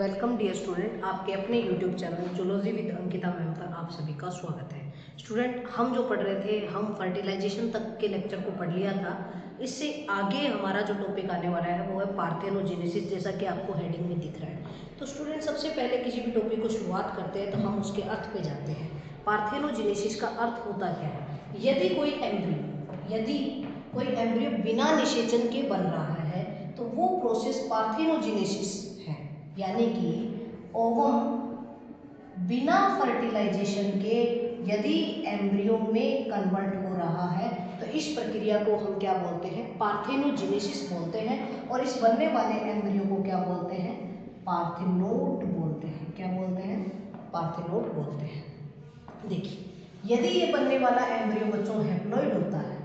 Welcome dear student, आपके अपने YouTube channel zoology with Ankita ma'am पर आप सभी का स्वागत है। स्टूडेंट, हम जो पढ़ रहे थे, हम फर्टिलाइजेशन तक के लेक्चर को पढ़ लिया था। इससे आगे हमारा जो टॉपिक आने वाला है वो है पार्थेनोजेनेसिस, जैसा कि आपको हेडिंग में दिख रहा है। तो स्टूडेंट, सबसे पहले किसी भी टॉपिक को शुरुआत करते हैं तो हम उसके अर्थ पे जाते हैं। पार्थेनोजेनेसिस का अर्थ होता क्या है? यदि कोई एम्ब्रियो बिना निषेचन के बन रहा है तो वो प्रोसेस पार्थेनोजेनेसिस है। यानी कि ओवम बिना फर्टिलाइजेशन के यदि एम्ब्रियो में कन्वर्ट हो रहा है तो इस प्रक्रिया को हम क्या बोलते हैं? पार्थेनोजेनेसिस बोलते हैं। और इस बनने वाले एम्ब्रियो को क्या बोलते हैं? पार्थेनोट बोलते हैं। क्या बोलते हैं? पार्थेनोट बोलते हैं। देखिए, यदि ये बनने वाला एम्ब्रियो बच्चों हैप्लॉइड होता है,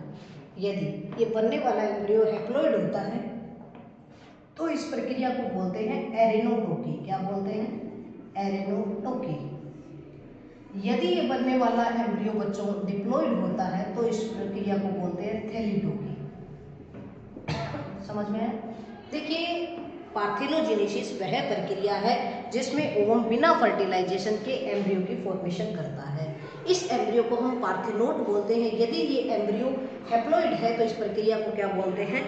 यदि ये बनने वाला एम्ब्रियो हैप्लॉइड होता है तो इस प्रक्रिया को बोलते हैं एरेनोटोकी। क्या बोलते हैं? एरेनोटोकी। यदि ये बनने वाला एम्ब्रियो बच्चों डिप्लॉइड होता है तो इस प्रक्रिया को बोलते हैं थैलीटोकी। समझ में है? देखिए, पार्थेनोजेनेसिस वह प्रक्रिया है जिसमें ओवम बिना फर्टिलाइजेशन के एम्ब्रियो की फॉर्मेशन करता है। इस एम्ब्रियो को हम पार्थेनोट बोलते हैं। यदि ये एम्ब्रियो हैप्लॉइड है तो इस प्रक्रिया को क्या बोलते हैं?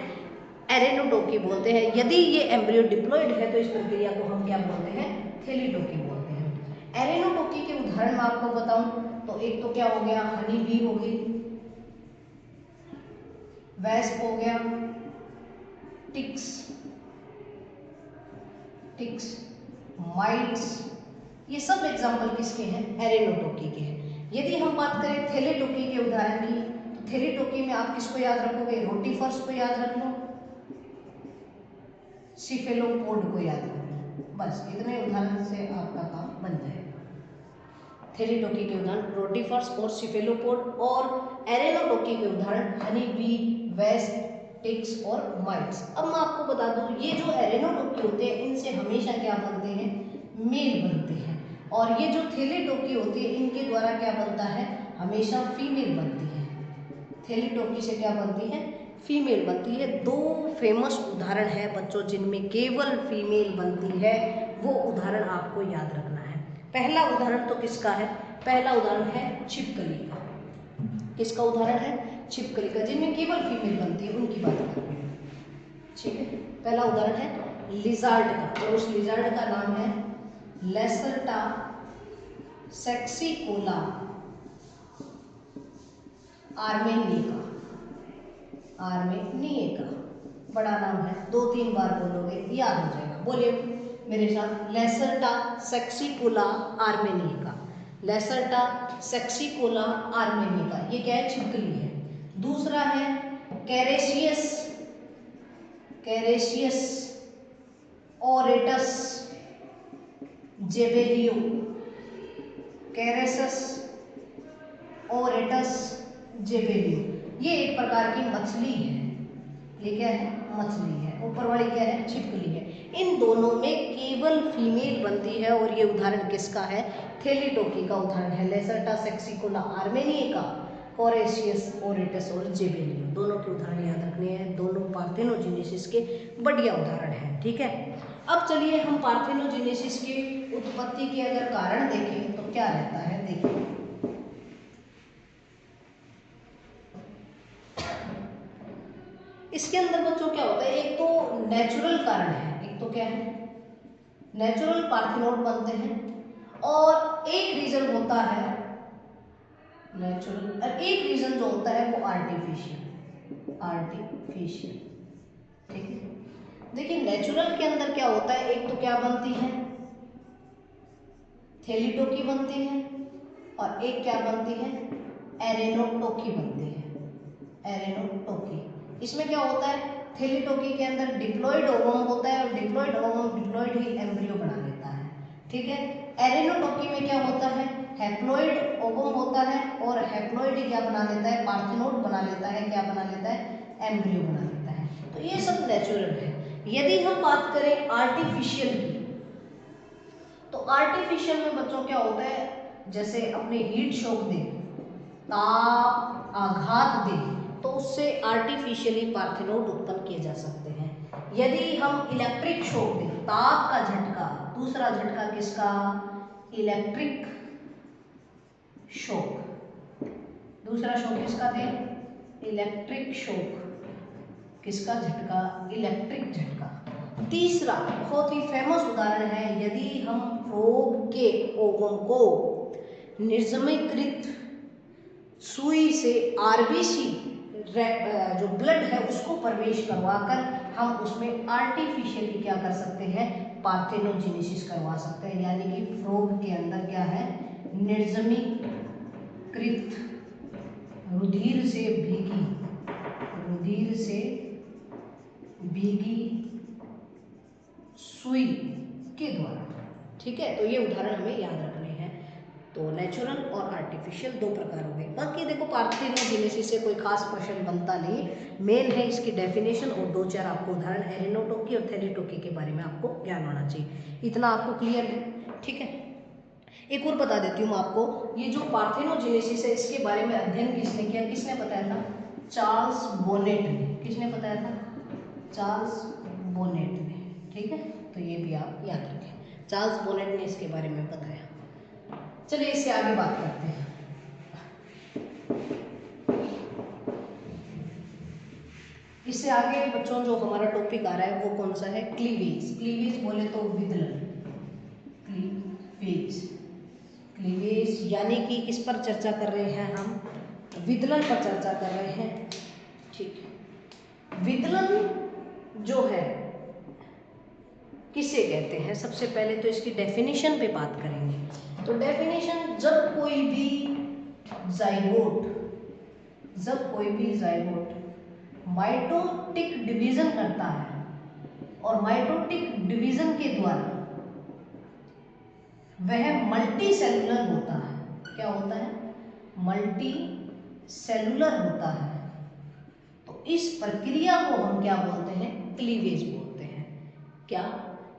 एरेनोटोकी बोलते हैं। यदि ये एम्ब्रियो डिप्लॉइड है तो इस प्रक्रिया को हम क्या बोलते हैं? थैलीटोकी बोलते हैं। एरेनोटोकी के उदाहरण मैं आपको बताऊं तो एक तो क्या हो गया? हनी बी हो गई, वेस्प हो गया, टिक्स माइट्स, ये सब एग्जाम्पल किसके हैं? एरेनोटोकी के हैं। यदि हम बात करें थैलीटोकी के उदाहरण की तो थैलीटोकी में आप किसको याद रखोगे? रोटीफर्स को याद रख लो, सिफेलोपोड को याद रख लो। बस इतने उदाहरण से आपका काम बन जाएगा। थैलीटोकी के उदाहरण रोटीफर्स और सिफेलोपोड, और एरेनोटोकी के उदाहरण हनी बी, वेस्प, टिक्स और माइट्स। अब मैं आपको बता दूं, ये जो एरेनोटोकी होते हैं इनसे हमेशा क्या बनते हैं? मेल बनते हैं। और ये जो थैलीटोकी होती है इनके द्वारा क्या बनता है? हमेशा फीमेल बनती है। थैलीटोकी से क्या बनती है? फीमेल बनती है। दो फेमस उदाहरण है बच्चों जिनमें केवल फीमेल बनती है, वो उदाहरण आपको याद रखना है। पहला उदाहरण तो किसका है? पहला उदाहरण है छिपकली का। किसका उदाहरण है? छिपकली का, जिनमें केवल फीमेल बनती है, उनकी बात कर रहे हैं। ठीक है, पहला उदाहरण है लिजार्ड का, और उस लिजार्ड का नाम है लेसर्टा सेक्सिकोला आर्मेनिका। आर्मेनिका बड़ा नाम है, 2-3 बार बोलोगे याद हो जाएगा। बोलिए मेरे साथ, लेसर्टा सेक्सिकोला आर्मेनिका। लेसर्टा सेक्सिकोला आर्मेनिका, ये क्या है? छिपकली है। दूसरा है कैरेशियस कैरेशियस ओरेटस जेबेलियो। कैरेसस ओरेटस जेबेलियो, ये एक प्रकार की मछली है। ये क्या है? मछली है। ऊपर वाली क्या है? छिपकली है। इन दोनों में केवल फीमेल बनती है। और ये उदाहरण किसका है? थैलीटोकी का उदाहरण है। लेसर्टा सेक्सिकोला आर्मेनिका, कोरेशियस ओरेटस और जेबेलियो, दोनों के उदाहरण याद रखने हैं। दोनों पार्थेनोजेनेसिस के बढ़िया उदाहरण हैं। ठीक है, अब चलिए हम पार्थेनोजेनेसिस की उत्पत्ति के अगर कारण देखें तो क्या रहता है। देखिए, इसके अंदर बच्चों क्या होता है? एक तो नेचुरल कारण है, एक तो क्या है? नेचुरल पार्थेनोट बनते हैं। और एक रीजन होता है नेचुरल, और एक रीजन जो होता है वो आर्टिफिशियल। ठीक है, देखिए नेचुरल के अंदर क्या होता है? एक तो क्या बनती है? थैलीटोकी बनती है, और एक क्या बनती है? एरेनोटोकी बनती है। एरेनोटोकी, इसमें क्या होता है? थैलीटोकी के अंदर डिप्लॉइड ओवम होता है, और डिप्लॉइड ओवम डिप्लॉइड ही एम्ब्रियो बना लेता है। ठीक है, एरेनोटोकी में क्या होता है? हैप्लॉइड ओवम होता है, और हैप्लॉइड ही क्या बना लेता है? पार्थेनोट बना लेता है। क्या बना लेता है? एम्ब्रियो बना लेता है। तो ये सब नेचुरल है। यदि हम बात करें आर्टिफिशियल की, तो आर्टिफिशियल में बच्चों क्या होता है? जैसे अपने हीट शॉक दे, ताप आघात दे, तो उससे आर्टिफिशियली पार्थेनोट उत्पन्न किए जा सकते हैं। यदि हम इलेक्ट्रिक शॉक दें, ताप का झटका दूसरा झटका किसका? Electric shock. दूसरा शॉक किसका थे? Electric shock. किसका झटका? इलेक्ट्रिक झटका। तीसरा बहुत ही फेमस उदाहरण है, यदि हम फ्रॉग के ओवम को निर्जमीकृत सुई से आरबीसी जो ब्लड है उसको प्रवेश करवाकर हम उसमें आर्टिफिशियली क्या कर सकते हैं? पार्थेनोजेनेसिस करवा सकते हैं। यानी कि फ्रॉग के अंदर क्या है? निर्जमीकृत रुधिर से भीगी सुई के द्वारा। ठीक है, तो ये उदाहरण हमें याद रखने हैं। तो नेचुरल और आर्टिफिशियल दो प्रकार हो गए। बाकी देखो पार्थेनोजेनेसिस से कोई खास क्वेश्चन बनता नहीं, मेन है इसकी डेफिनेशन और दो चार आपको उदाहरण एरेनोटोकी और थैलीटोकी के बारे में आपको ज्ञान होना चाहिए। इतना आपको क्लियर है? ठीक है, एक और बता देती हूँ आपको, ये जो पार्थेनोजेनेसिस है इसके बारे में अध्ययन किसने किया? किसने बताया था? चार्ल्स बोनेट ने। किसने बताया था? चार्ल्स बोनेट ने। ठीक है, तो ये भी आप याद रखें, चार्ल्स बोनेट ने इसके बारे में बताया। चलिए इससे आगे बात करते हैं। इससे आगे बच्चों जो हमारा टॉपिक आ रहा है वो कौन सा है? क्लीवेज। क्लीवेज बोले तो विदलन। क्लीवेज यानी कि किस पर चर्चा कर रहे हैं हम? विदलन पर चर्चा कर रहे हैं। ठीक है, विदलन जो है किसे कहते हैं? सबसे पहले तो इसकी डेफिनेशन पे बात करेंगे। तो डेफिनेशन, जब कोई भी जाइगोट माइटोटिक डिवीजन करता है और माइटोटिक डिवीजन के द्वारा वह मल्टी सेलुलर होता है। क्या होता है? मल्टी सेलुलर होता है। तो इस प्रक्रिया को हम क्या बोलते हैं? क्लीवेज बोलते हैं। क्या?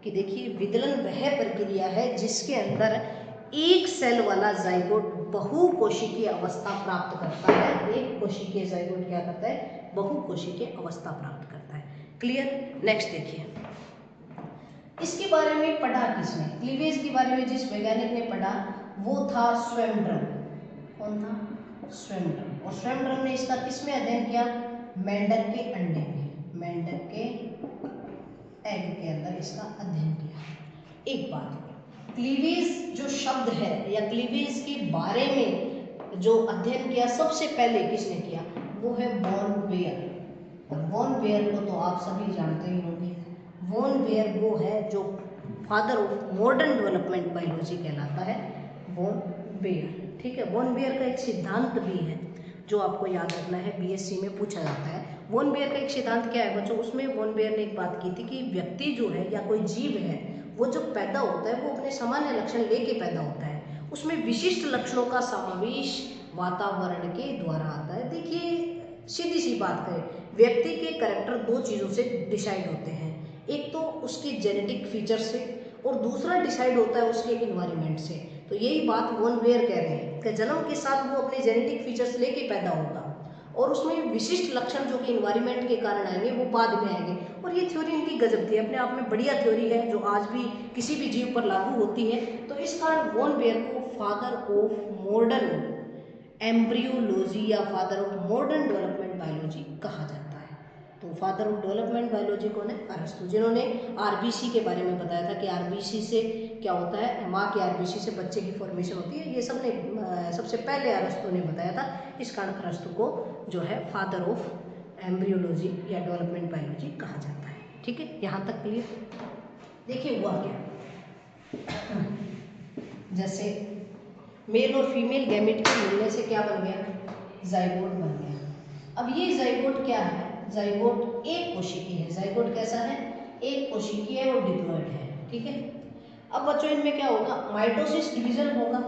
कि देखिए, विदलन वह प्रक्रिया है जिसके अंदर एक सेल वाला जाइगोट बहुकोशिकीय अवस्था प्राप्त करता है। एक कोशिकीय जाइगोट क्या करता है? बहुकोशिकीय अवस्था प्राप्त करता है। क्लियर? नेक्स्ट देखिए, इसके बारे में पढ़ा किसने? क्लीवेज के बारे में जिस वैज्ञानिक ने पढ़ा वो था स्वयंब्रम। कौन था? स्वयंब्रम। और स्वयंब्रम ने इसका किसमें अध्ययन किया? मेंढक के अंडे में, मेंढक के एग के अंदर इसका अध्ययन किया। एक बात, क्लीवेज जो शब्द है या क्लीवेज के बारे में जो अध्ययन किया सबसे पहले किसने किया? वो है वॉन बेयर। और वॉन बेयर को तो आप सभी जानते ही होंगे। वॉन बेयर वो है जो father of modern development biology कहलाता है, वॉन बेयर। ठीक है, वॉन बेयर का एक सिद्धांत भी है जो आपको याद रखना है, बीएससी में पूछा जाता है। वॉन बेयर का एक सिद्धांत क्या है बच्चों? उसमें वॉन बेयर ने एक बात की थी कि व्यक्ति जो है या कोई जीव है वो जब पैदा होता है वो अपने सामान्य लक्षण लेके पैदा होता है, उसमें विशिष्ट लक्षणों का समावेश वातावरण के द्वारा आता है। देखिए सीधी सी बात करें, व्यक्ति के कैरेक्टर दो चीज़ों से डिसाइड होते हैं, एक तो उसके जेनेटिक फीचर से और दूसरा डिसाइड होता है उसके इन्वायरमेंट से। तो यही बात वॉन बेयर कह रहे हैं कि जन्म के साथ वो अपने जेनेटिक फीचर्स लेके पैदा होगा और उसमें विशिष्ट लक्षण जो कि इन्वायरमेंट के कारण आएंगे वो बाद में आएंगे। और ये थ्योरी इनकी गजब थी, अपने आप में बढ़िया थ्योरी है जो आज भी किसी भी जीव पर लागू होती है। तो इस कारण वॉन बेयर को फादर ऑफ मॉडर्न एम्ब्रियोलॉजी या father of modern development biology कहा जाता है। तो फादर ऑफ डेवलपमेंट बायोलॉजी कौन है? अरस्तु, जिन्होंने आरबीसी के बारे में बताया था कि आरबीसी से क्या होता है, माँ की आरबीसी से बच्चे की फॉर्मेशन होती है। ये सबसे पहले अरस्तु ने बताया था। इस कारण अरस्तु को जो है फादर ऑफ एम्ब्रियोलॉजी या डेवलपमेंट बायोलॉजी कहा जाता है। ठीक है, यहाँ तक क्लियर? देखिए हुआ क्या, जैसे मेल और फीमेल गैमेट के मिलने से क्या बन गया? जाइगोट बन गया। अब ये जाइगोट क्या है? जाइगोट एक कोशिकीय है। जाइगोट कैसा है? एक कोशिकीय है और डिप्लॉइड है। ठीक है, अब बच्चों इनमें क्या होगा? माइटोसिस डिवीजन होगा,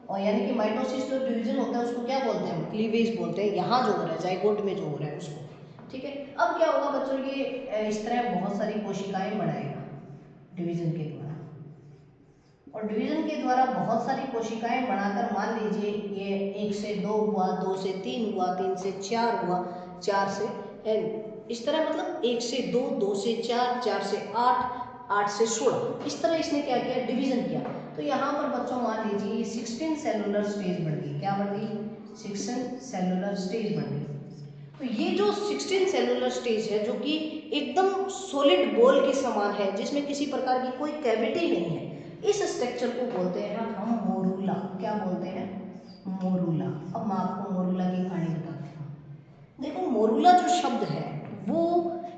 और यानी कि माइटोसिस जो डिवीजन होता है उसको क्या बोलते हैं? क्लीवेज बोलते हैं। यहाँ जो हो रहा है जाइगोट में जो हो रहा है उसको। ठीक है, अब क्या होगा बच्चों? ये इस तरह बहुत सारी कोशिकाएं बनाएगा डिवीजन के द्वारा, और डिवीजन के द्वारा बहुत सारी कोशिकाएं बनाकर मान लीजिए ये 1 से 2 हुआ, 2 से 3 हुआ, 3 से 4 हुआ, 4 से n, इस तरह मतलब 1 से 2, 2 से 4, 4 से 8, 8 से 16, इस तरह इसने क्या किया, डिवीजन किया। तो यहाँ पर बच्चों मान लीजिए 16 सेलुलर स्टेज बन गई। क्या बन गई, 16 सेलुलर स्टेज बन गई। तो ये जो 16 सेलुलर स्टेज है, जो कि एकदम सॉलिड बॉल के समान है, जिसमें किसी प्रकार की कोई कैविटी नहीं है, इस स्ट्रक्चर को बोलते हैं हम मोरूला। क्या बोलते हैं, मोरूला। अब मैं आपको मोरूला की कहानी बताती हूँ। देखो मोरूला जो शब्द है वो,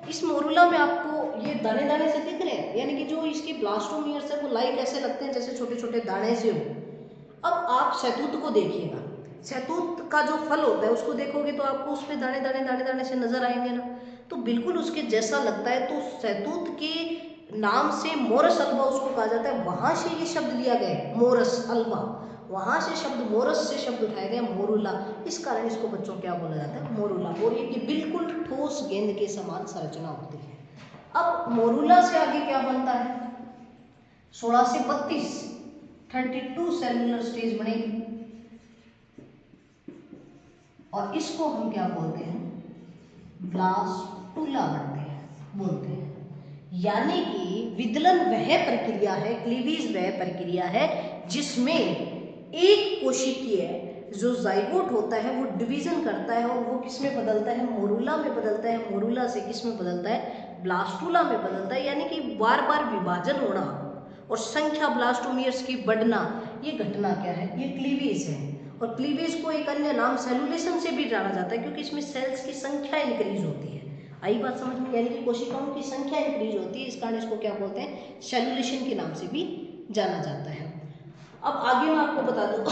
इस मोरूला में आपको ये दाने दाने से दिख रहे हैं, यानी कि जो इसकी ब्लास्टोमियर्स है वो लाइक ऐसे लगते हैं जैसे छोटे छोटे दाने से हो। अब आप शहतूत को देखिएगा, शहतूत का जो फल होता है उसको देखोगे तो आपको उसमें दाने दाने दाने दाने से नजर आएंगे ना, तो बिल्कुल उसके जैसा लगता है। तो शहतूत के नाम से मोरस अल्बा उसको कहा जाता है, वहां से ये शब्द लिया गया है मोरस अल्बा, वहां से शब्द मोरस से शब्द उठाया गया मोरूला, इस कारण इसको बच्चों क्या बोला जाता है, मोरूला। और ये बिल्कुल ठोस गेंद के समान संरचना होती है। अब मोरूला से आगे क्या बनता है, 16 से 32 32 सेलुलर स्टेज बनेगी, और इसको हम क्या बोलते हैं, ब्लास्टूला बोलते हैं। यानी कि विदलन वह प्रक्रिया है, क्लीवेज वह प्रक्रिया है जिसमें एक कोशिकीय जो जाइगोट होता है वो डिवीजन करता है, और वो किस में बदलता है, मोरूला में बदलता है। मोरूला से किस में बदलता है, ब्लास्टूला में बदलता है। यानी कि बार बार विभाजन होना और संख्या ब्लास्टोमियर्स की बढ़ना, ये घटना क्या है, ये क्लीवेज है। और क्लीवेज को एक अन्य नाम सेलुलेशन से भी जाना जाता है, क्योंकि इसमें सेल्स की संख्या इंक्रीज होती है। आई बात समझ में, यानी कि कोशिकाओं की संख्या इंक्रीज होती है, इस कारण इसको क्या बोलते हैं, सेलुलेशन के नाम से भी जाना जाता है। अब आगे मैं आपको बता दूं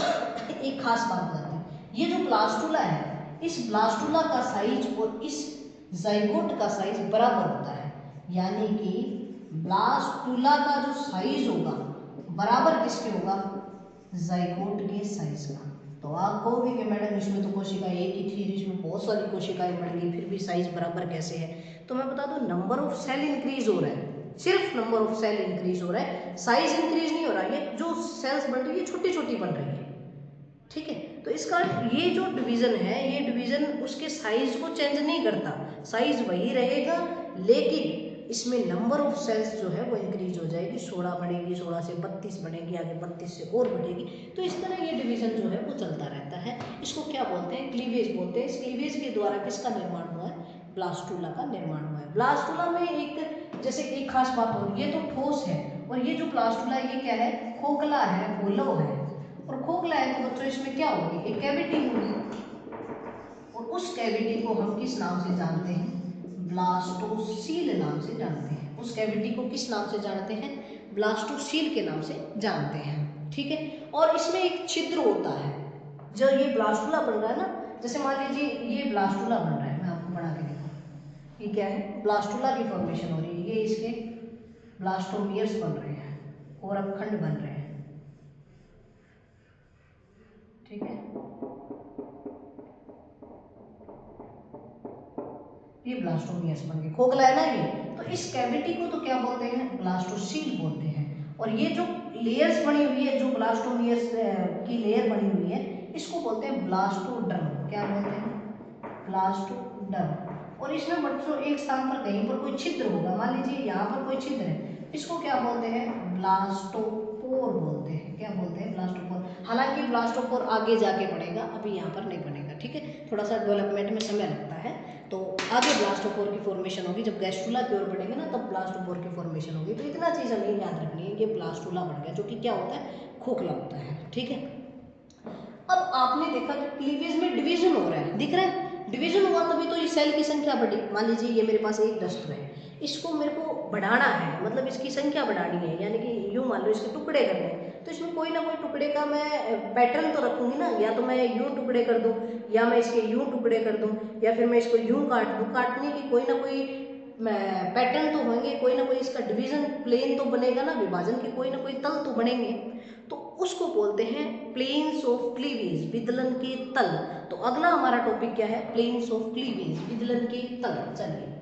एक खास बात बताती हूँ, ये जो ब्लास्टूला है, इस ब्लास्टूला का साइज और इस जाइगोट का साइज बराबर होता है। यानी कि ब्लास्टूला का जो साइज होगा बराबर किसके होगा, जाइगोट के साइज का। तो आप कहोगे कि मैडम इसमें तो कोशिकाएं एक ही थी, इसमें बहुत सारी कोशिकाएं बढ़ गई, फिर भी साइज बराबर कैसे है। तो मैं बता दूं, नंबर ऑफ सेल इंक्रीज हो रहा है, सिर्फ नंबर ऑफ सेल इंक्रीज हो रहा है, साइज इंक्रीज नहीं हो रहा है। ये जो सेल्स बन रही है छोटी छोटी बन रही है, ठीक है। तो इस कारण ये जो डिवीजन है, ये डिवीजन उसके साइज को चेंज नहीं करता, साइज वही रहेगा, लेकिन इसमें नंबर ऑफ सेल्स जो है वो इंक्रीज हो जाएगी, 16 बनेगी, 16 से 32 बनेगी, आगे 32 से और बढ़ेगी। तो इस तरह ये डिवीजन जो है वो चलता रहता है। इसको क्या बोलते हैं, क्लीवेज बोलते हैं। इस क्लीवेज के द्वारा किसका निर्माण हुआ है, ब्लास्टूला का निर्माण हुआ है। ब्लास्टूला में एक जैसे एक खास बात हो रही है, ये तो ठोस है, और ये जो ब्लास्टूला है ये क्या है, खोखला है, होलो है। और खोखला है तो बच्चों इसमें क्या होगी, एक कैविटी होगी, और उस कैविटी को हम किस नाम से जानते हैं, ब्लास्टोसील नाम से जानते हैं। उस कैविटी को किस नाम से जानते हैं, ब्लास्टोसील के नाम से जानते हैं, ठीक है। और इसमें एक छिद्र होता है, जो ये ब्लास्टूला बन रहा है ना, जैसे मान लीजिए ये ब्लास्टूला बन रहा है, मैं आपको बना के दिखाऊं, ये क्या है, ब्लास्टूला की फॉर्मेशन हो रही है, ये इसके ब्लास्टोमियर्स बन रहे हैं और अपखंड बन रहे हैं, ठीक है। ये ब्लास्टोमियर्स बन गए, खोखला है ना ये, तो इस कैविटी को तो क्या बोलते हैं, ब्लास्टोसील बोलते हैं। और ये जो लेयर्स बनी हुई है, जो ब्लास्टोमियर्स की लेयर बनी हुई है, इसको बोलते हैं ब्लास्टोडर्म। क्या बोलते हैं, ब्लास्टोडर्म। और इसमें बच्चों एक स्थान पर कहीं पर कोई छिद्र होगा, मान लीजिए यहाँ पर कोई छिद्र है, इसको क्या बोलते हैं, ब्लास्टोपोर बोलते हैं। क्या बोलते हैं, ब्लास्टोपोर। हालांकि ब्लास्टोपोर आगे जाके बनेगा, अभी यहाँ पर नहीं बनेगा, ठीक है, थोड़ा सा डेवलपमेंट में समय लगता है। तो आगे ब्लास्टोपोर की फॉर्मेशन होगी, जब गैस्ट्रुला की ओर बढ़ेंगे ना, तब ब्लास्टोपोर की फॉर्मेशन होगी। तो इतना चीज़ हमें याद रखनी है, ये ब्लास्टूला बन गया, जो कि क्या होता है, खोखला होता है, ठीक है। अब आपने देखा कि क्लीवेज में डिवीजन हो रहा है, दिख रहा है, डिवीजन हुआ तभी तो ये सेल की संख्या बढ़ी। मान लीजिए ये मेरे पास एक डस्टर है, इसको मेरे को बढ़ाना है, मतलब इसकी संख्या बढ़ानी है, यानी कि यूँ मान लो इसके टुकड़े करने हैं, तो इसमें कोई ना कोई टुकड़े का मैं पैटर्न तो रखूंगी ना, या तो मैं यूँ टुकड़े कर दूँ, या मैं इसके यूँ टुकड़े कर दूँ, या फिर मैं इसको यूँ काट दूँ। काटने की कोई ना कोई पैटर्न तो होंगे, कोई ना कोई इसका डिवीजन प्लेन तो बनेगा ना, विभाजन के कोई ना कोई तल तो बनेंगे। तो उसको बोलते हैं प्लेन्स ऑफ क्लीवेज, विदलन के तल। तो अगला हमारा टॉपिक क्या है, प्लेन्स ऑफ क्लीवेज, विदलन के तल। चलिए,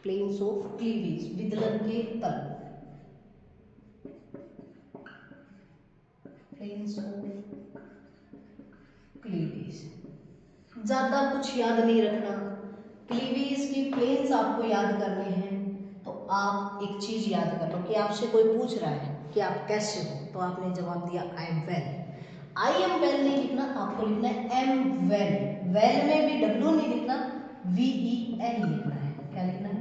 प्लेन्स ऑफ क्लीवेज, विदलन के तल, प्लेन्स ऑफ क्लीवेज। ज़्यादा कुछ याद नहीं रखना, क्लीवेज के प्लेन्स आपको याद करने हैं, तो आप एक चीज़ याद कर लो कि आपसे कोई पूछ रहा है कि आप कैसे हो, तो आपने जवाब दिया I am well. I am well नहीं लिखना, आपको लिखना है एम वेल। वेल में भी डब्ल्यू नहीं लिखना, VEL लिखना है। क्या लिखना है?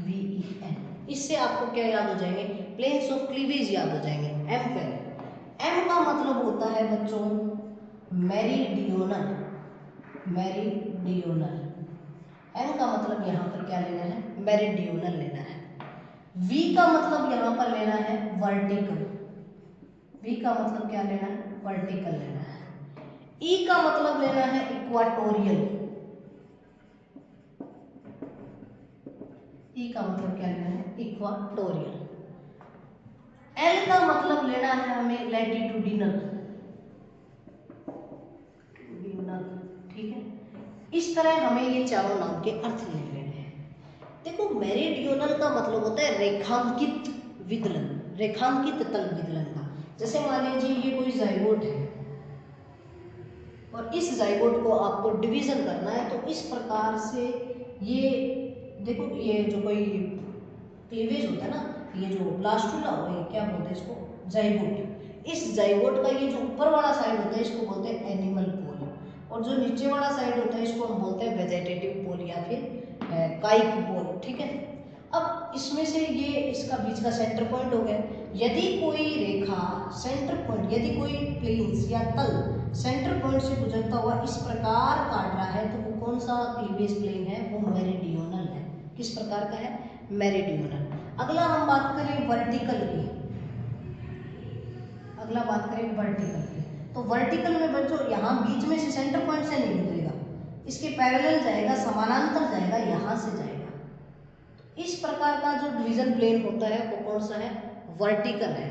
VEL। इससे आपको क्या याद हो जाएंगे? प्लेन्स ऑफ क्लीवेज याद हो जाएंगे। एम वेल, एम का मतलब होता है बच्चों मेरीडियोनल। मेरीडियोनल, एम का मतलब यहाँ पर क्या लेना है? मेरीडियोनल लेना है। वी का मतलब यहाँ पर लेना है वर्टिकल। वी का मतलब क्या लेना है? वर्टिकल लेना है। ई का मतलब लेना है इक्वाटोरियल। ई का मतलब क्या लेना है? इक्वाटोरियल। एल का मतलब लेना है हमें लैटिट्यूडिनल। ठीक है, इस तरह हमें ये चारों नाम के अर्थ ले लेने हैं। देखो मेरीडियोनल का मतलब होता है रेखांकित विदलन, रेखांकित तल विदलन का। जैसे मान लीजिए ये कोई जाइगोट है और इस जाइगोट को आपको डिवीजन करना है, तो इस प्रकार से ये देखो, ये जो कोई क्लीवेज होता है ना, ये जो ब्लास्टुला हो, ये क्या बोलते हैं इसको? जाइगोट। इस जाइगोट का ये जो ऊपर वाला साइड होता है इसको बोलते हैं एनिमल पोल, और जो नीचे वाला साइड होता है इसको हम बोलते हैं वेजेटेटिव पोल या फिर काइक पोल। ठीक है, अब इसमें से ये इसका बीच का सेंटर पॉइंट हो गया। यदि कोई रेखा सेंटर पॉइंट, यदि कोई प्लेन्स या तल सेंटर पॉइंट से गुजरता हुआ इस प्रकार काट रहा है, तो वो कौन सा क्लीवेज प्लेन है? वो मेरीडियोनल है। किस प्रकार का है? मेरीडियोनल। अगला हम बात करें वर्टिकल की। अगला बात करें वर्टिकल की, तो वर्टिकल में बच्चों यहाँ बीच में से सेंटर पॉइंट से नहीं गुजरेगा, इसके पैरेलल जाएगा, समानांतर जाएगा, यहाँ से जाएगा। इस प्रकार का जो डिवीजन प्लेन होता है वो कौन सा है? वर्टिकल है।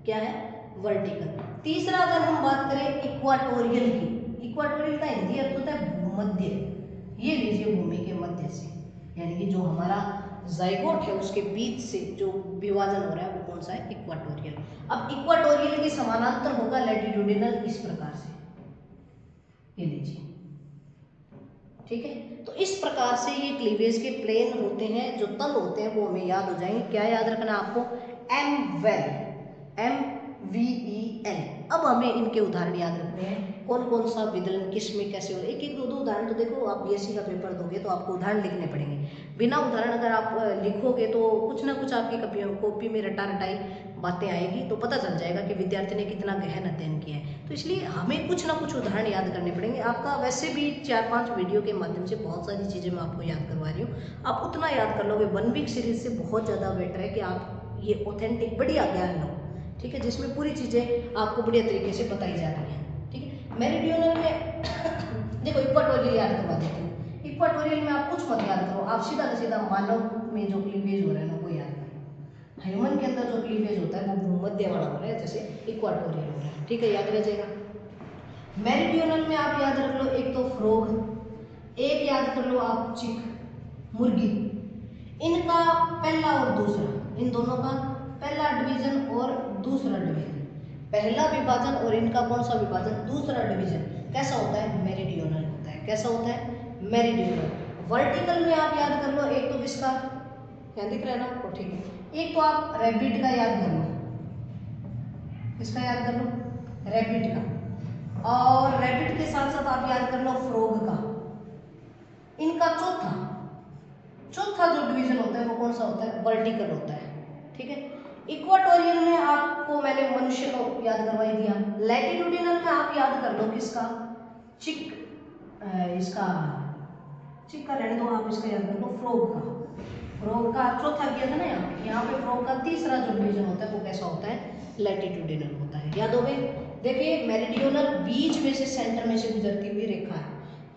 क्या है? वर्टिकल। तीसरा अगर हम बात करें इक्वाटोरियल की, इक्वाटोरियल का हिंदी अर्थ होता है भूमध्य। ये लीजिए भूमि के मध्य से, यानी कि जो हमारा जाइगोट है उसके बीच से जो विभाजन हो रहा है वो कौन सा है? इक्वाटोरियल। अब इक्वाटोरियल के समानांतर होगा लैटिट्यूडिनल, इस प्रकार से, ये लीजिए। ठीक है, तो इस प्रकार से ये क्लीवेज के प्लेन होते हैं, जो तल होते हैं वो हमें याद हो जाएंगे। क्या याद रखना है आपको? Am well, MVEL। अब हमें इनके उदाहरण याद रखने हैं, कौन कौन सा विदलन किस में कैसे हो। एक एक दो दो उदाहरण तो देखो, आप BSc का पेपर दोगे तो आपको उदाहरण लिखने पड़ेंगे। बिना उदाहरण अगर आप लिखोगे तो कुछ ना कुछ आपकी कॉपी में रटा रटाई बातें आएगी, तो पता चल जाएगा कि विद्यार्थी ने कितना गहन अध्ययन किया है। तो इसलिए हमें कुछ ना कुछ उदाहरण याद करने पड़ेंगे। आपका वैसे भी 4-5 वीडियो के माध्यम से बहुत सारी चीज़ें मैं आपको याद करवा रही हूँ, आप उतना याद कर लोगे। 1 वीक सीरीज से बहुत ज़्यादा बेटर है कि आप ये ऑथेंटिक बढ़िया ज्ञान लो। ठीक है, जिसमें पूरी चीज़ें आपको बढ़िया तरीके से बताई जा रही हैं। ठीक है, मेरीडियोनल में देखो इक्वाटोरियल याद करवा देती हूँ। इक्वाटोरियल में आप कुछ मत याद करो, आप सीधा सीधा मानव में जो क्लीवेज हो रहा है ना वो याद करो। ह्यूमन के अंदर जो क्लीवेज होता है वो भूमध्य वाला हो रहा है, जैसे इक्वाटोरियल हो रहा है। ठीक है, याद रह जाएगा। मेरीडियोनल में आप याद रख लो, एक तो फ्रॉग, एक याद कर लो आप चिक, मुर्गी। इनका पहला और दूसरा, इन दोनों का पहला डिवीजन और दूसरा डिवीजन, पहला विभाजन और इनका कौन सा विभाजन? दूसरा डिवीजन कैसा होता है? मेरीडियोनल होता है। कैसा होता है? मेरीडियोनल। वर्टिकल में आप याद कर लो, एक तो किसका यहाँ दिख रहा है ना आपको? ठीक है, एक तो आप रैबिट का याद कर लो, किसका याद कर लो? रैबिट का। और रैबिट के साथ साथ आप याद कर लो फ्रॉग का। इनका चौथा जो डिवीजन होता है वो कौन सा होता है? वर्टिकल होता है। ठीक है, इक्वाटोरियल में आपको मैंने मनुष्य को याद करवाई दिया। लैटिट्यूडिनल में आप याद कर लो किसका? चिक, इसका चिक का रहने दो, आप इसका याद कर लो फ्रॉग का। फ्रॉग का चौथा किया था ना यहाँ पे फ्रॉग का तीसरा जो डिवीजन होता है वो कैसा होता है? लैटिट्यूडिनल होता है। याद हो गए? देखिए मेरीडियोनल बीच में से सेंटर में से गुजरती हुई रेखा है,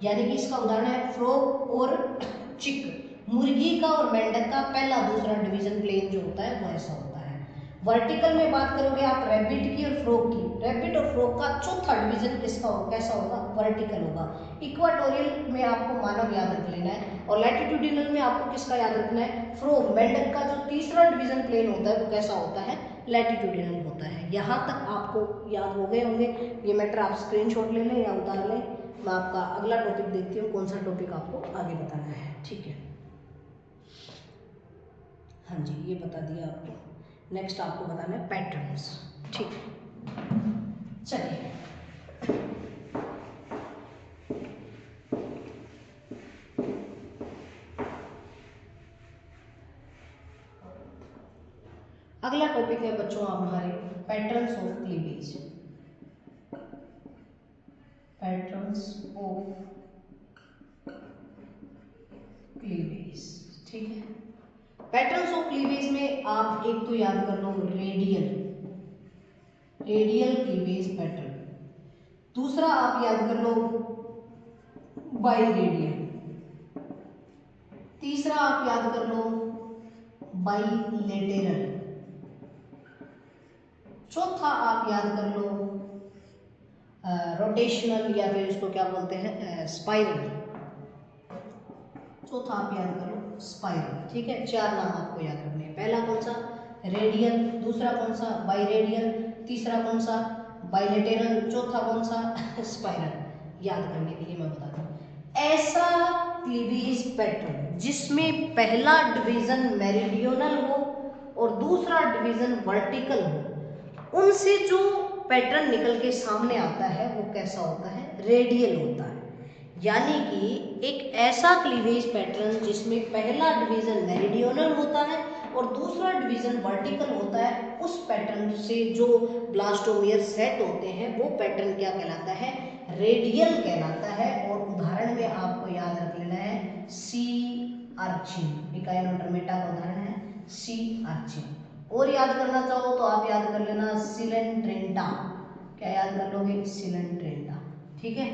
यानी कि इसका उदाहरण है फ्रॉग और चिक। मुर्गी का और मेंढक का पहला दूसरा डिवीजन प्लेन जो होता है वो ऐसा होता है। वर्टिकल में बात करोगे आप रैबिट की और फ्रॉग की, रैबिट और फ्रॉग का चौथा डिवीजन किसका होगा? कैसा होगा? वर्टिकल होगा। इक्वाटोरियल में आपको मानव याद रख लेना है, और लैटिट्यूडिनल में आपको किसका याद रखना है? फ्रॉग, मेंढक का जो तीसरा डिवीजन प्लेन होता है वो कैसा होता है? लैटिट्यूडिनल होता है। यहाँ तक आपको याद हो गए होंगे। ये मैटर आप स्क्रीनशॉट ले लें या उतार लें, मैं आपका अगला टॉपिक देखती हूँ, कौन सा टॉपिक आपको आगे बताना है। ठीक है, हाँ जी, ये बता दिया आपको। नेक्स्ट आपको बताना है पैटर्न्स। ठीक है, चलिए अगला टॉपिक है बच्चों आप हमारे patterns of cleavage. Patterns of cleavage, ठीक है। पैटर्न्स ऑफ क्लीवेज में आप एक तो याद कर लो रेडियल क्लीवेज पैटर्न, दूसरा आप याद कर लो बाई रेडियल, तीसरा आप याद कर लो बाईलेटरल, चौथा आप याद कर लो रोटेशनल या फिर इसको क्या बोलते हैं स्पाइरल, चौथा आप याद कर लो स्पाइरल। ठीक है, चार नाम आपको याद रखने हैं। पहला कौन सा रेडियल, दूसरा कौन सा बाई रेडियल, तीसरा कौन सा बाइलेटरल, चौथा कौन सा स्पाइरल। याद करने के लिए मैं बताता हूँ, ऐसा क्लीवेज पैटर्न जिसमें पहला डिवीजन मेरिडियनल हो और दूसरा डिवीजन वर्टिकल हो, उनसे जो पैटर्न निकल के सामने आता है वो कैसा होता है, रेडियल होता है। यानी कि एक ऐसा क्लीवेज पैटर्न जिसमें पहला डिवीजन मेरिडियनल होता है और दूसरा डिवीजन वर्टिकल होता है, उस पैटर्न से जो ब्लास्टोमियर सेट होते हैं वो पैटर्न क्या कहलाता है, रेडियल कहलाता है। और उदाहरण में आपको याद रख लेना है सी अर्चिन, इकाइनोडर्मेटा का उदाहरण है सी अर्चिन। और याद करना चाहो तो आप याद कर लेना सिलेंट्रेंटा, क्या याद कर लोगे, सिलेंट्रेंटा। ठीक है,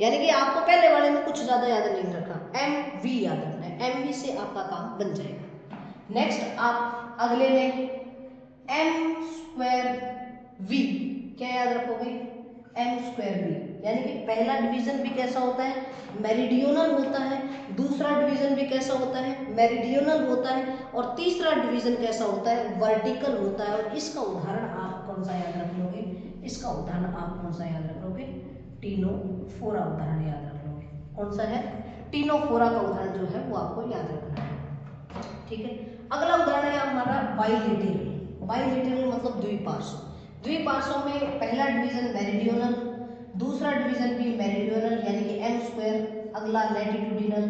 यानी कि आपको पहले वाले में कुछ ज्यादा याद नहीं रखना, एम वी याद रखना है, एम वी से आपका काम बन जाएगा। नेक्स्ट आप अगले में एम स्क्वायर वी, क्या याद रखोगे, एम स्क्वायर वी, यानी कि पहला डिवीजन भी कैसा होता है, मेरिडियनल होता है, दूसरा डिवीजन भी कैसा होता है, मेरिडियनल होता है, और तीसरा डिवीजन कैसा होता है, वर्टिकल होता है। और इसका उदाहरण आप कौन सा याद रख लोगे, इसका उदाहरण आप कौन सा याद रख लोगे, टीनोफोरा उदाहरण याद रख लोगे। कौन सा है, टीनोफोरा का उदाहरण जो है वो आपको याद रखना है। ठीक है, अगला उदाहरण है हमारा बाइलेटरल। बाइलेटरल मतलब द्विपार्श्व। द्विपार्श्व में पहला डिवीजन मेरिडियनल, दूसरा डिवीजन भी मेरिडियनल यानी कि एम स्क्वायर, अगला latitudinal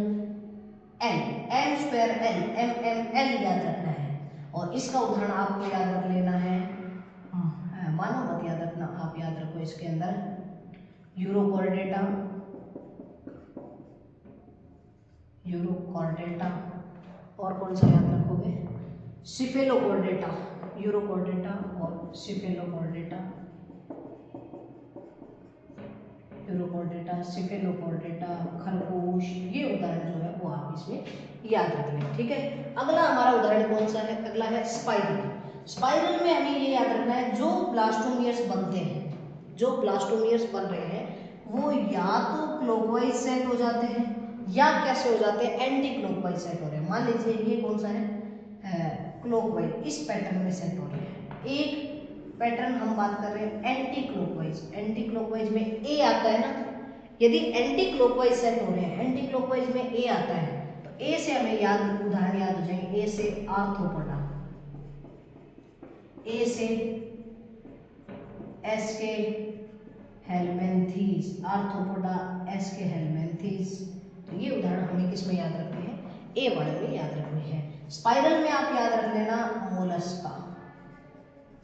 L, M square L, M M L याद रखना है। और इसका उदाहरण आपको याद रख लेना है, मानो मत याद रखना, आप याद रखो इसके अंदर यूरोकॉर्डेटा, यूरोकॉर्डेटा, और कौन सा याद रखोगे, सिफेलोकॉर्डेटा, यूरोकॉर्डेटा और सिफेलोकॉर्डेटा, यूरोकॉर्डेटा, सिफेलोकॉर्डेटा, खरगोश, ये उदाहरण जो है वो आप इसमें याद रख लें। ठीक है, अगला हमारा उदाहरण कौन सा है, अगला है स्पाइरल। स्पाइरल में हमें ये याद रखना है जो ब्लास्टोमियर्स बनते हैं, जो ब्लास्टोमियर्स बन रहे हैं वो या तो क्लॉकवाइज सेट हो जाते हैं या कैसे हो जाते हैं, एंटी क्लॉकवाइज सेट हो रहे हैं। मान लीजिए ये कौन सा है, क्लॉकवाइज, इस पैटर्न में सेट हो रहे हैं। एक पैटर्न हम बात कर रहे हैं एंटी क्लॉकवाइज, एंटी क्लॉकवाइज में ए आता है ना, यदि एंटी क्लॉकवाइज सेट हो रहे हैं, एंटी क्लॉकवाइज में ए आता है तो ए से हमें याद उदाहरण याद हो जाएंगे, ए से आर्थ्रोपोडा, ए से एस के हेलमेंथीज, आर्थ्रोपोडा एस के हेलमेंथीज। तो ये उदाहरण हमें किस में याद रखने हैं, ए वाले में याद रखने हैं। स्पाइरल में आप याद रख लेना मोलस्का,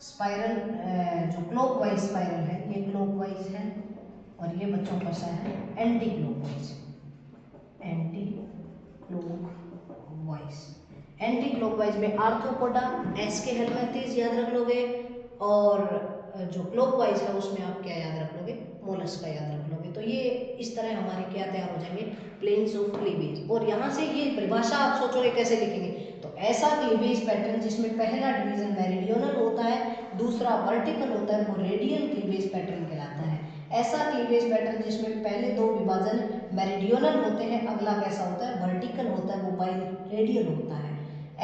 स्पाइरल जो क्लॉकवाइज स्पाइरल है ये क्लॉकवाइज है, और ये बच्चों का सा है anti clockwise, anti clockwise. Anti clockwise में आर्थ्रोपोडा एस के हेलमेंथीज याद रख लोगे, और जो क्लॉकवाइज है उसमें आप क्या याद रख लोगे, मोलस्का याद रख लोगे। तो ये इस तरह हमारे क्या तैयार हो जाएंगे, प्लेन्स ऑफ क्लीवेज। और यहाँ से ये परिभाषा आप सोचोगे कैसे लिखेंगे, तो ऐसा क्लीवेज पैटर्न जिसमें पहला डिवीजन मेरिडियनल होता है, दूसरा वर्टिकल होता है, वो रेडियल क्लीवेज पैटर्न कहलाता है। ऐसा क्लीवेज पैटर्न जिसमें पहले दो विभाजन मेरिडियनल होते हैं, अगला कैसा होता है, वर्टिकल होता है, वो बाई रेडियल होता है।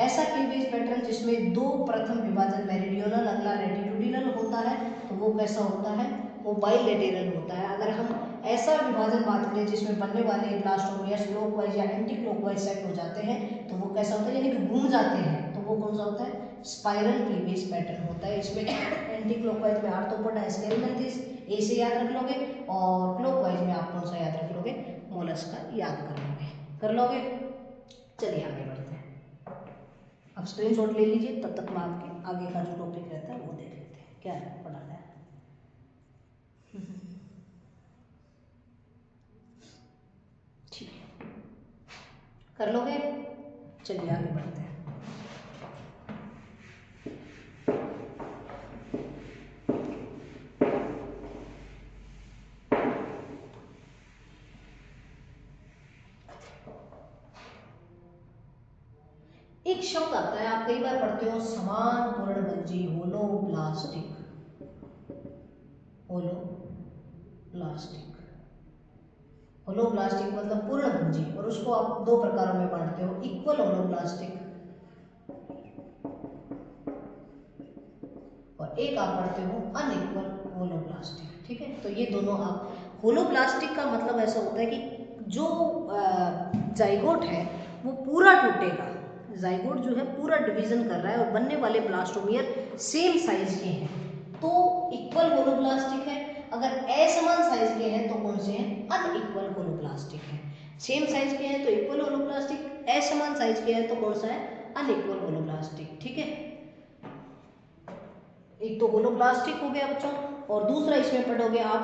ऐसा क्लीवेज पैटर्न जिसमें दो प्रथम विभाजन मेरिडियनल, अगला लैटिट्यूडिनल होता है, तो वो कैसा होता है, वो बाइलेटरल होता है। अगर हम ऐसा विभाजन बात करें जिसमें बनने वाले ब्लास्टोमियर्स क्लॉकवाइज या एंटी क्लॉकवाइज सेट हो जाते हैं तो वो कैसा होता है, यानी कि घूम जाते हैं, तो वो कौन सा होता है, स्पाइरल क्लीवेज पैटर्न होता है। इसमें एंटी क्लॉकवाइज में आर्थ्रोपोडा स्केलेमेंथिस ए से याद रख लोगे, और क्लॉकवाइज में आप कौन सा याद रख लोगे, मोलस्का याद कर लोगे। चलिए आगे बढ़ते हैं। अब स्क्रीनशॉट ले लीजिए, तब तक मैं आपके आगे का जो टॉपिक रहता है वो देख लेते हैं क्या पढ़ाना है। ठीक है, कर लोगे। चलिए आगे बढ़ते हैं। एक शब्द आता है, आप कई बार पढ़ते हो, समान पूर्णभंजी होलोब्लास्टिक। होलोब्लास्टिक मतलब पूर्णभंजी, और उसको आप दो प्रकारों में बांटते हो, इक्वल होलोब्लास्टिक और एक आप पढ़ते हो अनइक्वल होलोब्लास्टिक। ठीक है, तो ये दोनों आप, होलोब्लास्टिक का मतलब ऐसा होता है कि जो जाइगोट है वो पूरा टूटेगा, जाइगोट जो है पूरा डिवीजन कर रहा है और बनने वाले ब्लास्टोमियर सेम साइज के हैं तो इक्वल होलोब्लास्टिक है। अगर असमान साइज के हैं तो कौन से हैं, अनइक्वल होलोब्लास्टिक है। सेम साइज के हैं तो इक्वल होलोब्लास्टिक, असमान साइज के हैं तो कौन सा है, अनइक्वल होलोब्लास्टिक। ठीक है, एक तो होलोब्लास्टिक हो गया बच्चों, और दूसरा इसमें पढ़ोगे आप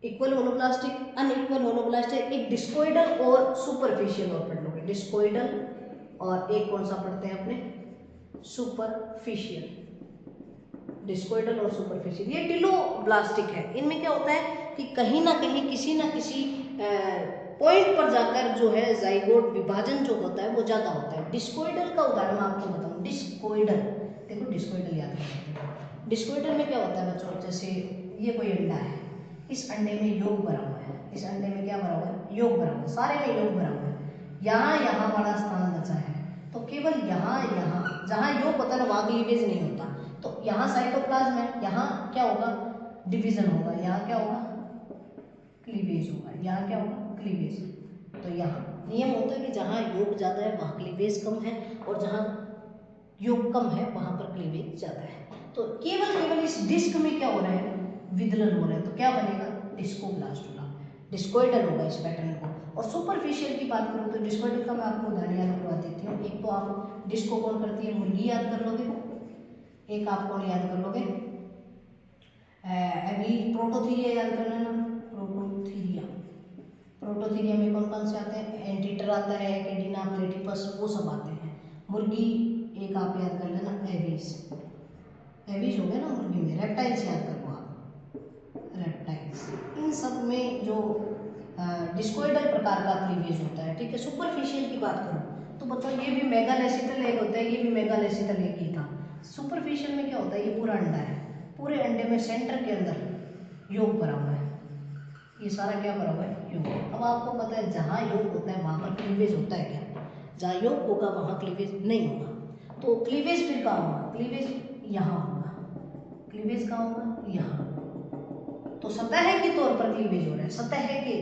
इक्वल होलोब्लास्टिक, अनइक्वल होलोब्लास्टिक, एक डिस्कोइडल और सुपरफिशियल और पढ़ लोगे, डिस्कोइडल और एक कौन सा पढ़ते हैं अपने, सुपरफिशियल। डिस्कोइडल और सुपरफिशियल ये टिलोब्लास्टिक है। इनमें क्या होता है कि कहीं ना कहीं किसी ना किसी पॉइंट पर जाकर जो है जाइगोट विभाजन जो होता है वो ज्यादा होता है। डिस्कोइडल का उदाहरण आपको बताऊं, डिस्कोइडल, देखो डिस्कोइडल याद रखना। डिस्कोइडल में क्या होता है बच्चों, जैसे ये कोई अंडा है, इस अंडे में योग भरा हुआ है, इस अंडे में क्या भरा हुआ है, योग भरा हुआ है, सारे में योग भरा हुआ है, यहाँ वाला स्थान बचा है तो केवल यहाँ जहाँ योग होता है ना वहाँ क्लीवेज नहीं होता, तो यहाँ साइटोप्लाज्म है, यहाँ क्या होगा, डिवीजन होगा, यहाँ क्या होगा, क्लीवेज होगा, यहाँ क्या होगा, क्लीवेज। तो यहाँ नियम होता है कि जहाँ योग ज्यादा है वहाँ क्लीवेज कम है, और जहाँ योग कम है वहाँ पर क्लीवेज ज्यादा है। तो केवल इस डिस्क में क्या हो रहा है, विदलन हो रहा है, तो क्या बनेगा, डिस्कोब्लास्टुला, डिस्कोइडल होगा इस पैटर्न को। और सुपरफिशियल की बात करूँ तो डिस्कोइडल का मैं आपको उदाहरण याद करवा देती हूँ। एक तो आप डिस्को कौन करती है, मुर्गी याद कर लोगे, एक आप कौन याद कर लोगे, अभी प्रोटोथीरिया याद कर लेना, प्रोटोथीरिया में कौन कौन से आते हैं, एंटीटर आता है, एकेडिना, प्लेटिपस, वो सब आते हैं। मुर्गी एक आप याद कर लेना, एविस, एविस हो गया ना मुर्गी में। रेप्टाइल्स याद करो आप, रेप्टाइल्स, इन सब में जो डिस्कोइडल प्रकार का क्लीवेज होता है। ठीक है, सुपरफिशियल की बात करूँ तो मतलब ये भी मेगालेसिटल एग होता है, ये भी मेगालेसिटल एग ही था। सुपरफिशियल में क्या होता है, ये पूरा अंडा है, पूरे अंडे में सेंटर के अंदर योग भरा हुआ है, ये सारा क्या भरा हुआ है, योग। अब आपको पता है जहाँ योग होता है वहाँ पर क्लीवेज होता है क्या, जहाँ योग होगा वहाँ क्लीवेज नहीं होगा। तो क्लीवेज फिर कहाँ होगा, क्लीवेज यहाँ होगा, क्लीवेज कहाँ होगा, यहाँ। तो सतह के तौर पर क्लीवेज हो रहा है, सतह के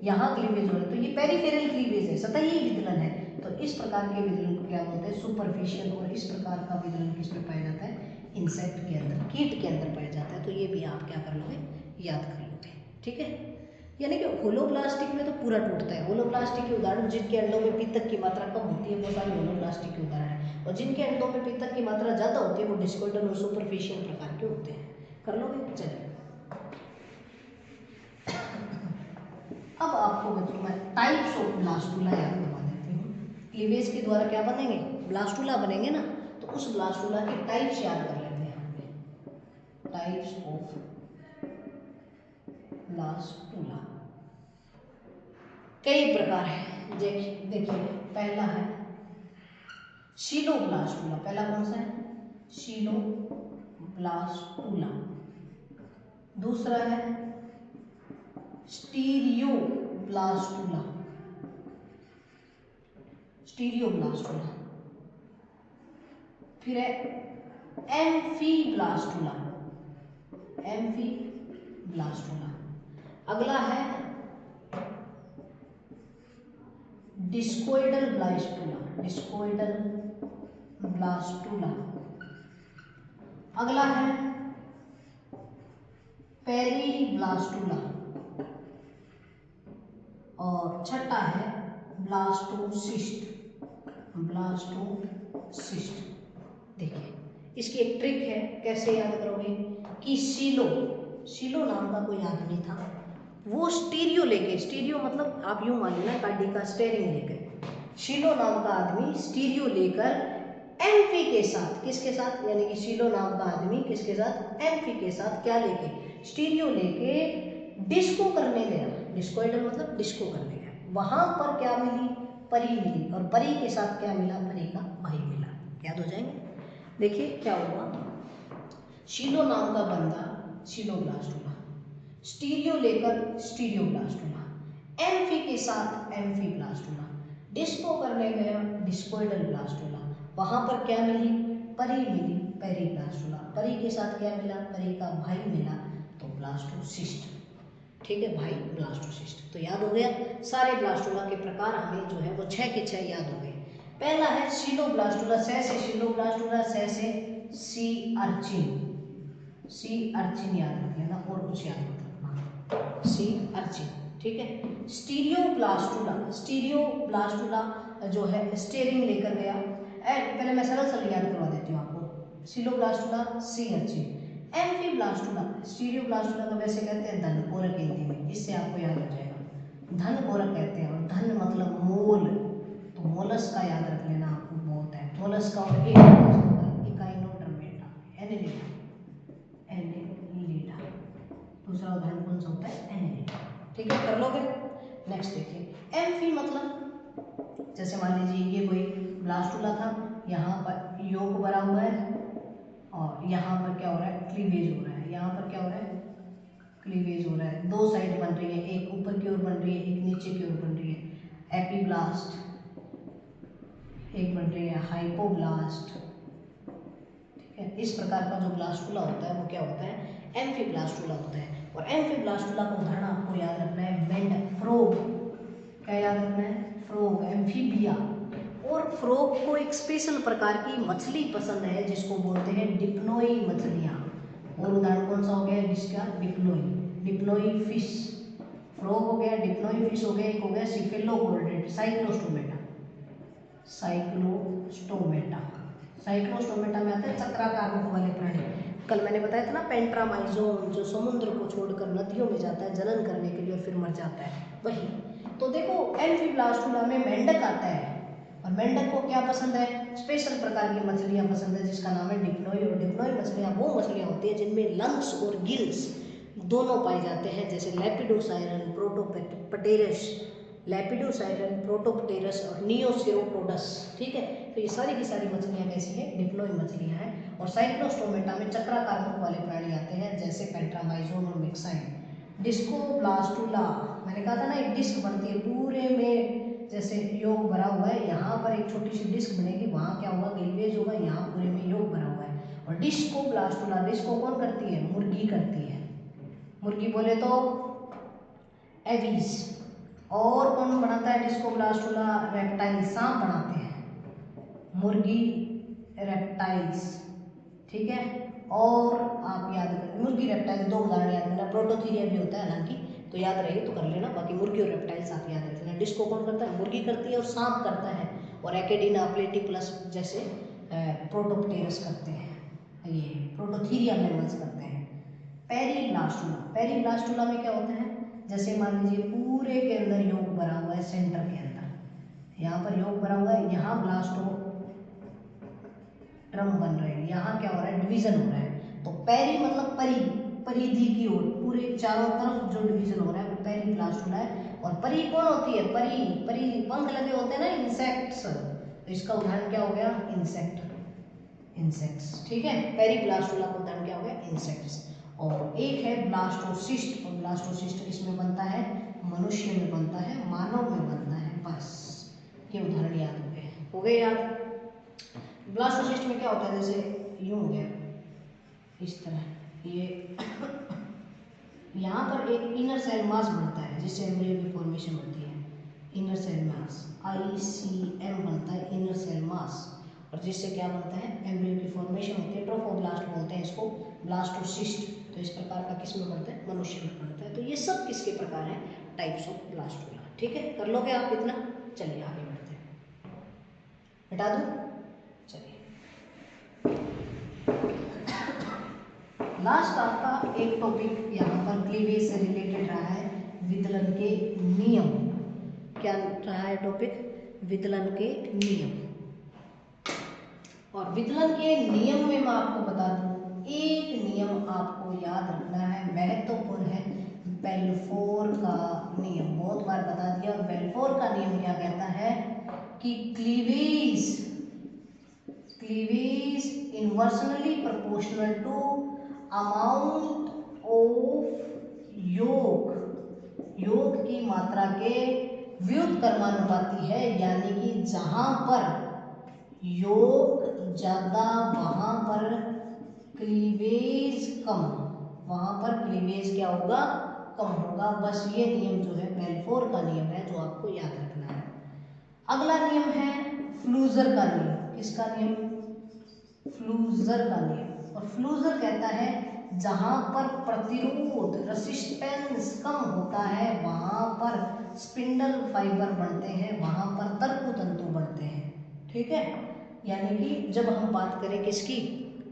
यहाँ क्लीवेज हो रहा है, तो ये पेरिफेरल क्लीवेज है, सतही विदलन है। तो इस प्रकार के विदलन को क्या बोलते हैं, सुपरफिशियल। और इस प्रकार का विदलन किसमें पाया जाता है, इंसेक्ट के अंदर, कीट के अंदर पाया जाता है। तो ये भी आप क्या कर लोगे, याद कर लोगे। ठीक है, यानी कि होलोब्लास्टिक में तो पूरा टूटता है। होलोब्लास्टिक के उदाहरण, जिनके अंडों में पित्तक की मात्रा कम होती है वो सारे होलोब्लास्टिक के उदाहरण हैं, और जिनके अंडों में पित्तक की मात्रा ज़्यादा होती है वो डिस्कोइडल और सुपरफिशियल प्रकार के होते हैं। कर लोगे, चलिए। अब आपको बच्चों मैं टाइप्स ऑफ ब्लास्टुला याद करवा देती हूँ। क्लीवेज के द्वारा क्या बनेंगे, ब्लास्टुला बनेंगे ना, तो उस ब्लास्टुला के टाइप्स याद कर लेते हैं हमने। टाइप्स ऑफ ब्लास्टुला कई प्रकार है। देखिए पहला है शीलोब्लास्टुला, पहला कौन सा है, शीलोब्लास्टुला। दूसरा है स्टीरियोब्लास्टुला, स्टीरियोब्लास्टुला। फिर है एम्फीब्लास्टुला, एम्फीब्लास्टुला। ब्लास्टुला। अगला है डिस्कोइडल ब्लास्टुला, डिस्कोइडल ब्लास्टुला। अगला है पेरीब्लास्टुला और छठा है ब्लास्टोसिस्ट, ब्लास्टोसिस्ट। देखिए इसकी एक ट्रिक है, कैसे याद करोगे कि सीलो नाम का कोई आदमी था, वो स्टीरियो लेके, स्टीरियो मतलब आप यूं मान लेना गाड़ी का स्टेयरिंग लेकर, सीलो नाम का आदमी स्टीरियो लेकर एम्फी के साथ, किसके साथ, यानी कि सीलो नाम का आदमी किसके साथ, एम्फी के साथ क्या लेके, स्टीरियो लेके डिस्को करने गया, डिस्कोइडल मतलब डिस्को करने गया। वहां पर क्या मिली, परी मिली, और परी के साथ क्या मिला, परी का भाई मिला। याद हो जाएंगे। देखिए क्या हुआ, सीलो नाम का बंदा सीलोब्लास्टुला, स्टीरियो लेकर स्टीरियोब्लास्टुला, एम्फी के साथ एम्फीब्लास्टुला, डिस्को करने गया डिस्कोइडल ब्लास्टुला। वहां पर क्या मिली, परी मिली, पेरीब्लास्टुला। परी के साथ क्या मिला, परी का भाई मिला, तो ब्लास्टोसिस्ट। ठीक है भाई, ब्लास्टोसिस्ट। तो याद हो गया सारे ब्लास्टुला के प्रकार, हमें जो है वो 6 के 6 याद हो गए। पहला है सीलोब्लास्टुला, से सीलोब्लास्टुला, से सी अर्चिन, सी अर्चिन याद रख लेना, और कुछ याद मत रखना, सी अर्चिन। ठीक है। स्टीरियोब्लास्टुला, स्टीरियोब्लास्टुला जो है स्टीयरिंग लेकर गया, पहले मैं सरल सरल याद करवा देती हूँ आपको। सीलोब्लास्टुला सी अर्चिन, एम्फीब्लास्टुला, स्टीरियोब्लास्टुला को वैसे कहते हैं धन कोरक हिंदी में, इससे आपको याद हो जाएगा, धन कोरक कहते हैं, और धन मतलब मोल, तो मोलस का याद रख लेना आपको बहुत है, मोलस का। और एक इकाइनोडर्मेटा, एनेलिडा, एनेलिडा। दूसरा उदाहरण कौन सा होता है, एनेलिडा। ठीक है, कर लोगे। नेक्स्ट देखिए एम्फी मतलब, जैसे मान लीजिए ये कोई ब्लास्टुला था, यहाँ पर योग भरा हुआ है, और यहाँ पर क्या हो रहा है, क्लीवेज हो रहा है, यहाँ पर क्या हो रहा है, क्लीवेज हो रहा है, दो साइड बन रही है, एक ऊपर की ओर बन रही है, एक नीचे की ओर बन रही है, एपीब्लास्ट, एक बन रही है हाइपोब्लास्ट। ठीक है, इस प्रकार का जो ब्लास्टुला होता है वो क्या होता है, एम्फीब्लास्टुला होता है। और एम्फीब्लास्टुला का उदाहरण आपको याद रखना है मेंढक, फ्रोग, क्या याद रखना है, फ्रोग, एम्फीबिया। और फ्रोग को एक स्पेशल प्रकार की मछली पसंद है जिसको बोलते हैं डिप्नोई मछलियाँ। और उदाहरण कौन सा हो गया जिसका, डिप्नोई, डिप्नोई फिश। फ्रोग हो गया, डिप्नोई फिश हो गया, एक हो गया सिफेलोपोडेट, साइक्लोस्टोमेटा, साइक्लोस्टोमेटा। साइक्लोस्टोमेटा में आता है चक्राकार मुख वाले प्राणी। कल मैंने बताया था ना पेंट्रामाइजोन, जो समुद्र को छोड़कर नदियों में जाता है जनन करने के लिए और फिर मर जाता है, वही। तो देखो एम्फीब्लास्टुला में मेंढक आता है, और मेंढक को क्या पसंद है, स्पेशल प्रकार की मछलियां पसंद है जिसका नाम है डिप्नोई। और डिप्नोई मछलियां वो मछलियां होती है जिनमें लंग्स और गिल्स दोनों पाए जाते हैं, जैसे लेपिडोसाइरन, प्रोटोपटेरस, लेपिडोसाइरन, प्रोटोपटेरस और नियोसिरोपोडस। ठीक है, तो ये सारी की सारी मछलियां कैसी हैं, डिप्नोई मछलियां हैं। और साइक्लोस्टोमेटा में चक्राकार मुख वाले प्राणी आते हैं जैसे पेंट्रामाइजोन और मिक्साइन। डिस्कोब्लास्टुला, मैंने कहा था ना एक डिस्क बनती है पूरे में, जैसे योग भरा हुआ है, यहाँ पर एक छोटी सी डिस्क बनेगी, वहाँ क्या होगा, गिलवेज होगा, यहाँ पूरे में योग भरा हुआ है। और डिस्कोब्लास्टुला, डिस्को कौन करती है, मुर्गी करती है, मुर्गी बोले तो एवीज। और कौन बनाता है डिस्कोब्लास्टुला, रेप्टाइल, सांप बनाते हैं, मुर्गी, रेप्टाइल्स। ठीक है, और आप याद करें मुर्गी रेप्टाइल, दो उदाहरण याद करना, प्रोटोथीरिया भी होता है हालांकि, तो याद रहे तो कर लेना, बाकी मुर्गी और रेप्टाइल्स आप याद रख लेना। डिस्को कौन करता है, मुर्गी करती है, और सांप करता है, और एकेडिना, प्लेटिपलस जैसे प्रोटोप्टेरस करते हैं, ये प्रोटोथीरिया मैमल्स करते हैं। पेरीब्लास्टुला, पेरीब्लास्टुला में क्या होता है, जैसे मान लीजिए पूरे के अंदर योग भरा हुआ है, सेंटर के अंदर यहाँ पर योग भरा हुआ है, यहाँ ब्लास्टो ड्रम बन रहे हैं, यहाँ क्या हो रहा है, डिवीजन हो रहा है। तो पेरी मतलब परी, परिधि की ओर, पूरे चारों तरफ जो डिवीजन हो रहा है वो पेरीब्लास्टुला है। और परी कौन होती है, परी, परी पंख लगे होते हैं ना, इंसेक्ट्स, तो इसका उदाहरण क्या हो गया, इंसेक्ट, इंसेक्ट्स। ठीक है, पेरीब्लास्टुला का उदाहरण क्या हो गया, इंसेक्ट्स। और एक है ब्लास्टोसिस्ट, और ब्लास्टोसिस्ट इसमें बनता है, मनुष्य में बनता है, मानव में बनता है, बस ये उदाहरण याद हो गए याद। ब्लास्टोसिस्ट में क्या होता है, जैसे यूं हो गया इस तरह, ये यहाँ पर एक इनर सेल मास बनता है जिससे एम्ब्रियो की फॉर्मेशन होती है। इनर सेल मास ICM बनता है, इनर सेल मास, और जिससे क्या बनता है एम्ब्रियो की फॉर्मेशन होती है। ट्रोफोब्लास्ट बोलते हैं इसको, ब्लास्टोसिस्ट। तो इस प्रकार का किस में बनता है, मनुष्य में बनता है। तो ये सब किसके प्रकार हैं, टाइप्स ऑफ ब्लास्टुला। ठीक है, कर लोगे आप इतना। चलिए आगे बढ़ते हैं, हटा दूं, चलिए। लास्ट आपका एक टॉपिक यहाँ पर क्लीवेज से रिलेटेड रहा है, विदलन के नियम। क्या रहा है टॉपिक, विदलन के नियम। और विदलन के नियम में मैं आपको बता दूं, एक नियम आपको याद रखना है, महत्वपूर्ण है, बेल्फोर का नियम। बहुत बार बता दिया। बेल्फोर का नियम क्या कहता है कि cleavage inversely proportional to amount of योग की मात्रा के व्युत्क्रमानुपाती है। यानी कि जहां पर योग ज्यादा वहां पर क्लीवेज कम, वहां पर क्लीवेज क्या होगा, कम होगा। बस ये नियम जो है बेल्फोर का नियम है, जो आपको याद रखना है। अगला नियम है फ्लूजर का नियम। किसका नियम, फ्लूजर का नियम। और फ्लूजर कहता है जहां पर प्रतिरोध रेसिस्टेंस कम होता है वहां पर स्पिंडल फाइबर बनते हैं, वहां पर तर्कु तंतु बनते हैं। ठीक है, यानी कि जब हम बात करें किसकी,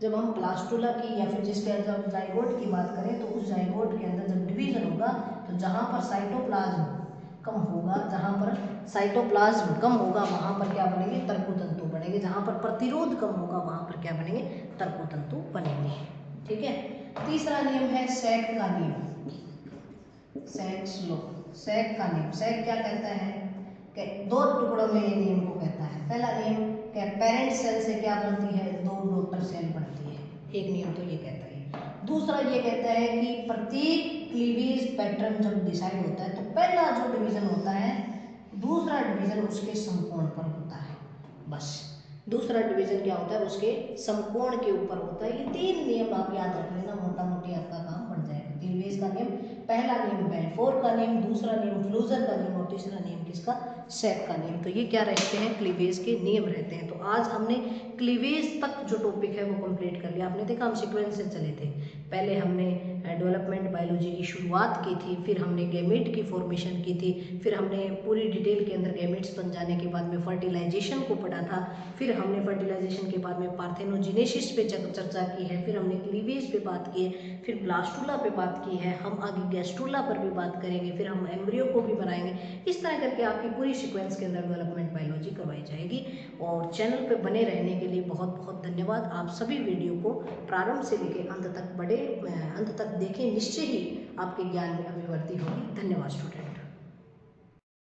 जब हम ब्लास्टुला की या फिर जिसके अंदर जाइगोट की बात करें, तो उस जाइगोट के अंदर जब डिवीजन होगा तो जहां पर साइटोप्लाज्म कम होगा, जहां पर साइटोप्लाज्म कम होगा वहां पर क्या बनेंगे, तर्कु तंतु बनेंगे। जहां पर प्रतिरोध कम होगा वहां पर क्या बनेंगे, तर्कु तंतु बनेंगे। ठीक है, तीसरा नियम है सैक का नियम, सैक्स लॉ। सैक का नियम, सैक क्या कहता है कि दो टुकड़ों में ये नियम को कहता है। पहला नियम क्या, पेरेंट सेल से क्या बनती है, दो डॉटर सेल बनती है। एक नियम तो ये कहता है। दूसरा ये कहता है कि प्रत्येक क्लीवेज पैटर्न जब डिसाइड होता है तो पहला जो डिवीजन होता है, दूसरा डिवीजन उसके समकोण पर होता है। बस दूसरा डिवीजन क्या होता है, उसके समकोण के ऊपर होता है। ये तीन नियम आप याद रख लेना, मोटा मोटी आपका काम बन जाएगा। क्लीवेज का नियम, पहला नियम बेल्फोर का नियम, दूसरा नियम फ्लूजर का नियम, और तीसरा नियम किसका, सैक का नियम। तो ये क्या रहते हैं, क्लीवेज के नियम रहते हैं। तो आज हमने क्लीवेज तक जो टॉपिक है वो कंप्लीट कर लिया। आपने देखा हम सीक्वेंस से चले थे। पहले हमने डेवलपमेंट बायोलॉजी की शुरुआत की थी, फिर हमने गैमेट की फॉर्मेशन की थी, फिर हमने पूरी डिटेल के अंदर गैमेट्स बन जाने के बाद में फर्टिलाइजेशन को पढ़ा था, फिर हमने फर्टिलाइजेशन के बाद में पार्थेनोजेनेसिस पे चर्चा की है, फिर हमने क्लीवेज पे बात की है, फिर ब्लास्टुला पे बात की है, हम आगे गैस्ट्रुला पर भी बात करेंगे, फिर हम एम्ब्रियो को भी बनाएंगे। इस तरह करके आपकी पूरी सीक्वेंस के अंदर डेवलपमेंट बायोलॉजी करवाई जाएगी। और चैनल पे बने रहने के लिए बहुत बहुत धन्यवाद। आप सभी वीडियो को प्रारंभ से लेकर अंत तक देखें, निश्चय ही आपके ज्ञान में अभिवृद्धि होगी। धन्यवाद स्टूडेंट।